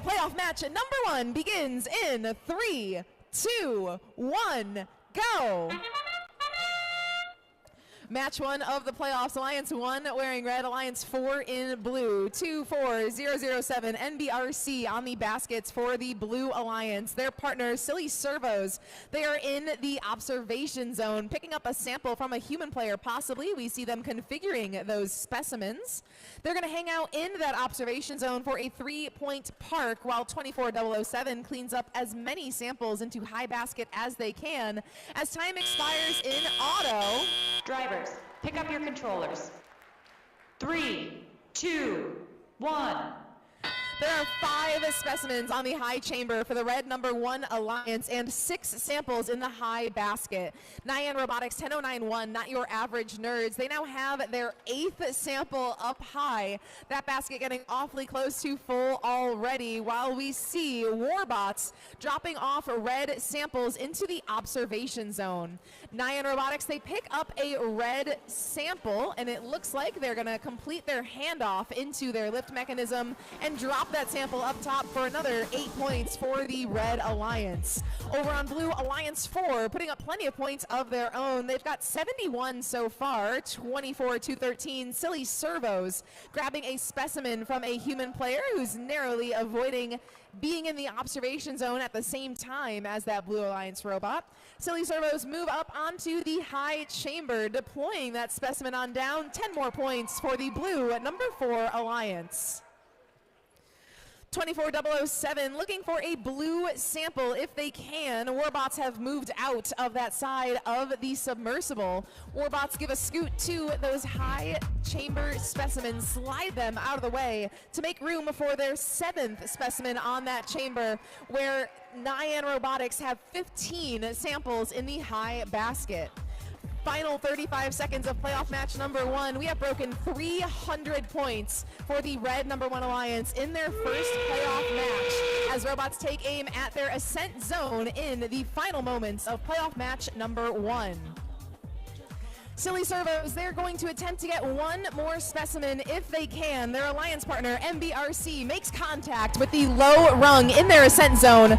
playoff match number 1 begins in 3, 2, 1, go. Match 1 of the playoffs, Alliance 1 wearing red, Alliance 4 in blue. 24007 NBRC on the baskets for the Blue Alliance. Their partner, Silly Servos, they are in the observation zone, picking up a sample from a human player, possibly. We see them configuring those specimens. They're going to hang out in that observation zone for a 3-point park, while 24007 cleans up as many samples into high basket as they can. As time expires in auto, drivers, pick up your controllers. 3, 2, 1. There are 5 specimens on the high chamber for the red number 1 Alliance and 6 samples in the high basket. NYAN Robotics 10091, not your average nerds. They now have their 8th sample up high. That basket getting awfully close to full already, while we see Warbots dropping off red samples into the observation zone. NYAN Robotics, they pick up a red sample, and it looks like they're going to complete their handoff into their lift mechanism and drop that sample up top for another 8 points for the Red Alliance. Over on Blue, Alliance 4 putting up plenty of points of their own. They've got 71 so far, 24-13. Silly Servos grabbing a specimen from a human player who's narrowly avoiding being in the observation zone at the same time as that Blue Alliance robot. Silly Servos move up onto the high chamber, deploying that specimen on down. 10 more points for the Blue number 4 Alliance. 24007 looking for a blue sample if they can. Warbots have moved out of that side of the submersible. Warbots give a scoot to those high chamber specimens, slide them out of the way to make room for their 7th specimen on that chamber, where NYAN Robotics have 15 samples in the high basket. Final 35 seconds of playoff match number 1. We have broken 300 points for the red number 1 Alliance in their first playoff match, as robots take aim at their ascent zone in the final moments of playoff match number 1. Silly Servos, they're going to attempt to get one more specimen if they can. Their alliance partner, MBRC, makes contact with the low rung in their ascent zone.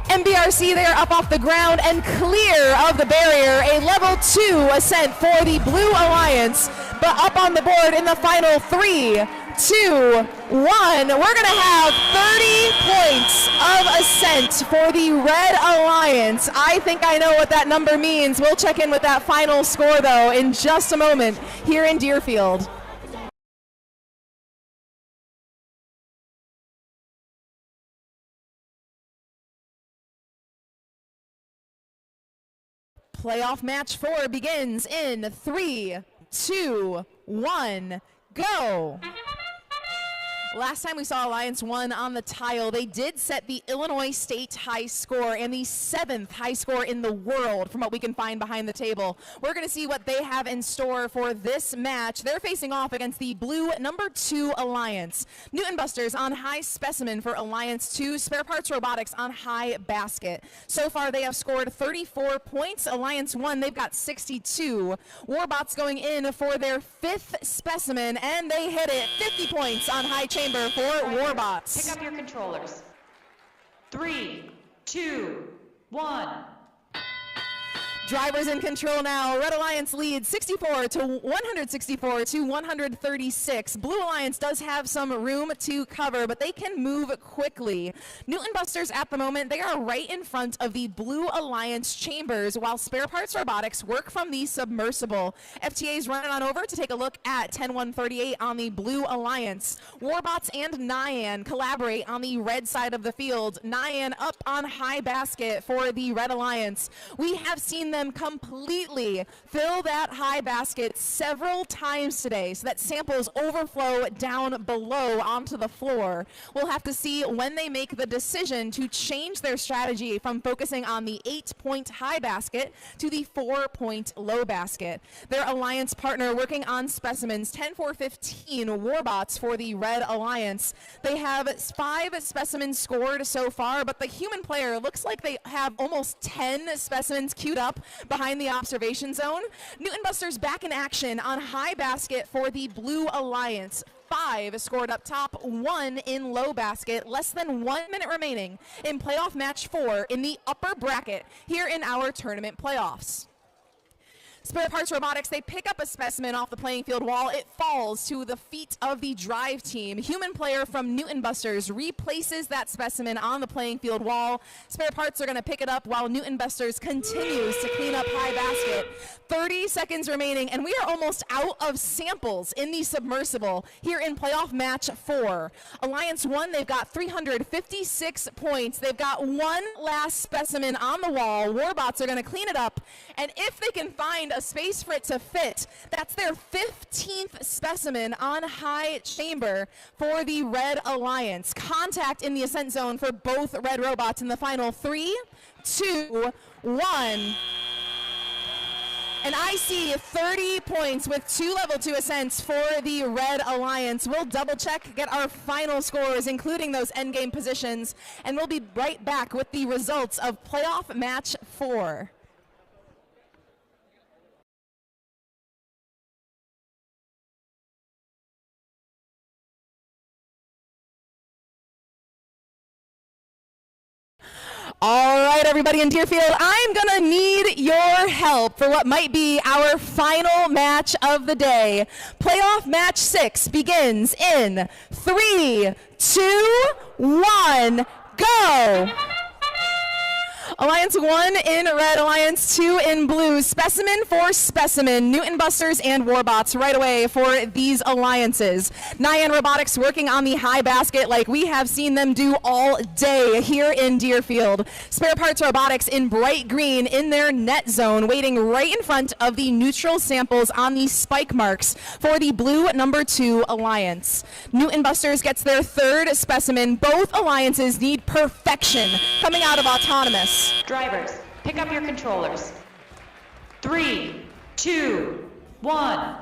MBRC, they are up off the ground and clear of the barrier. A level 2 ascent for the Blue Alliance, but up on the board in the final 3, 2, 1. We're gonna have 30 points of ascent for the Red Alliance. I think I know what that number means. We'll check in with that final score though in just a moment here in Deerfield. Playoff match 4 begins in 3, 2, 1, go. Last time we saw Alliance 1 on the tile, they did set the Illinois State high score and the 7th high score in the world from what we can find behind the table. We're going to see what they have in store for this match. They're facing off against the Blue number 2 Alliance. Newton Busters on high specimen for Alliance 2, Spare Parts Robotics on high basket. So far they have scored 34 points. Alliance 1, they've got 62. Warbots going in for their 5th specimen, and they hit it. 50 points on high chamber for Warbots. Pick up your controllers. 3, 2, 1. Drivers in control now. Red Alliance leads 64 to 164 to 136. Blue Alliance does have some room to cover, but they can move quickly. Newton Busters at the moment, they are right in front of the Blue Alliance chambers, while Spare Parts Robotics work from the submersible. FTA is running on over to take a look at 10-138 on the Blue Alliance. Warbots and NYAN collaborate on the red side of the field. NYAN up on high basket for the Red Alliance. We have seen them completely fill that high basket several times today so that samples overflow down below onto the floor. We'll have to see when they make the decision to change their strategy from focusing on the 8-point high basket to the 4-point low basket. Their alliance partner working on specimens 10-4-15 Warbots for the Red Alliance. They have 5 specimens scored so far, but the human player looks like they have almost 10 specimens queued up behind the observation zone. Newton Busters back in action on high basket for the Blue Alliance. 5 scored up top, 1 in low basket. Less than 1 minute remaining in playoff match 4 in the upper bracket here in our tournament playoffs. Spare Parts Robotics, they pick up a specimen off the playing field wall. It falls to the feet of the drive team. Human player from Newton Busters replaces that specimen on the playing field wall. Spare Parts are going to pick it up while Newton Busters continues to clean up high basket. 30 seconds remaining, and we are almost out of samples in the submersible here in playoff match 4. Alliance 1, they've got 356 points. They've got one last specimen on the wall. Warbots are going to clean it up, and if they can find a space for it to fit, that's their 15th specimen on high chamber for the Red Alliance. Contact in the ascent zone for both red robots in the final 3, 2, 1. And I see 30 points with 2 level 2 ascents for the Red Alliance. We'll double check, get our final scores, including those endgame positions, and we'll be right back with the results of playoff match 4. All right, everybody in Deerfield, I'm going to need your help for what might be our final match of the day. Playoff match 6 begins in 3, 2, 1, go! Alliance 1 in red, Alliance 2 in blue. Specimen for specimen, Newton Busters and Warbots right away for these alliances. NYAN Robotics working on the high basket like we have seen them do all day here in Deerfield. Spare Parts Robotics in bright green in their net zone, waiting right in front of the neutral samples on the spike marks for the blue number 2 alliance. Newton Busters gets their 3rd specimen. Both alliances need perfection coming out of autonomous. Drivers, pick up your controllers. 3, 2, 1.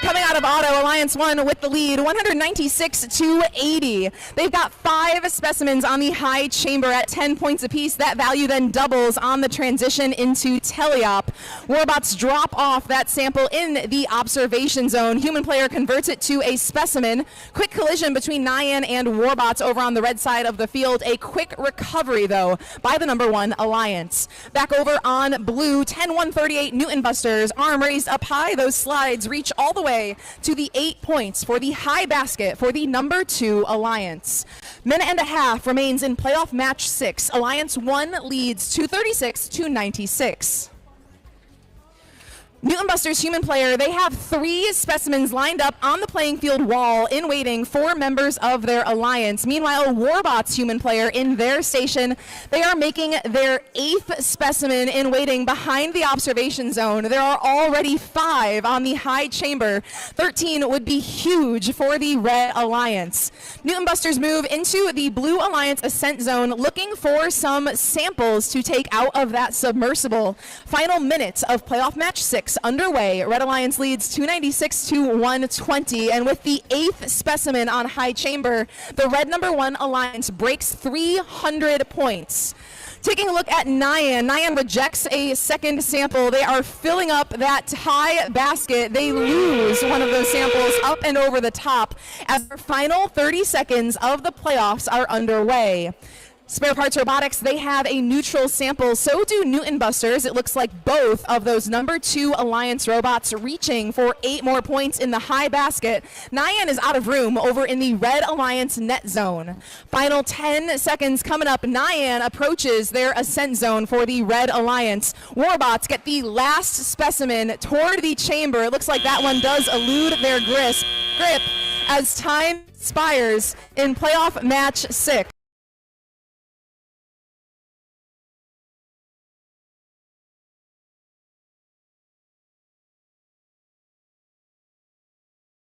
Coming out of auto, Alliance 1 with the lead, 196-80. They've got 5 specimens on the high chamber at 10 points apiece. That value then doubles on the transition into teleop. Warbots drop off that sample in the observation zone. Human player converts it to a specimen. Quick collision between NYAN and Warbots over on the red side of the field. A quick recovery, though, by the number 1 Alliance. Back over on blue, 10-138 Newton Busters. Arm raised up high. Those slides reach all the way to the 8 points for the high basket for the number 2 Alliance. Minute and a half remains in playoff match 6. Alliance 1 leads 236-96. Newton Busters human player, they have 3 specimens lined up on the playing field wall in waiting for members of their alliance. Meanwhile, Warbots human player in their station, they are making their 8th specimen in waiting behind the observation zone. There are already 5 on the high chamber. 13 would be huge for the Red Alliance. Newton Busters move into the Blue Alliance ascent zone looking for some samples to take out of that submersible. Final minutes of playoff match 6 underway. Red Alliance leads 296-120, and with the 8th specimen on high chamber, the red number 1 Alliance breaks 300 points. Taking a look at NYAN, NYAN rejects a second sample. They are filling up that high basket. They lose one of those samples up and over the top as their final 30 seconds of the playoffs are underway. Spare Parts Robotics, they have a neutral sample. So do Newton Busters. It looks like both of those number 2 Alliance robots reaching for 8 more points in the high basket. NYAN is out of room over in the Red Alliance net zone. Final 10 seconds coming up. NYAN approaches their ascent zone for the Red Alliance. Warbots get the last specimen toward the chamber. It looks like that one does elude their grip as time expires in playoff match 6.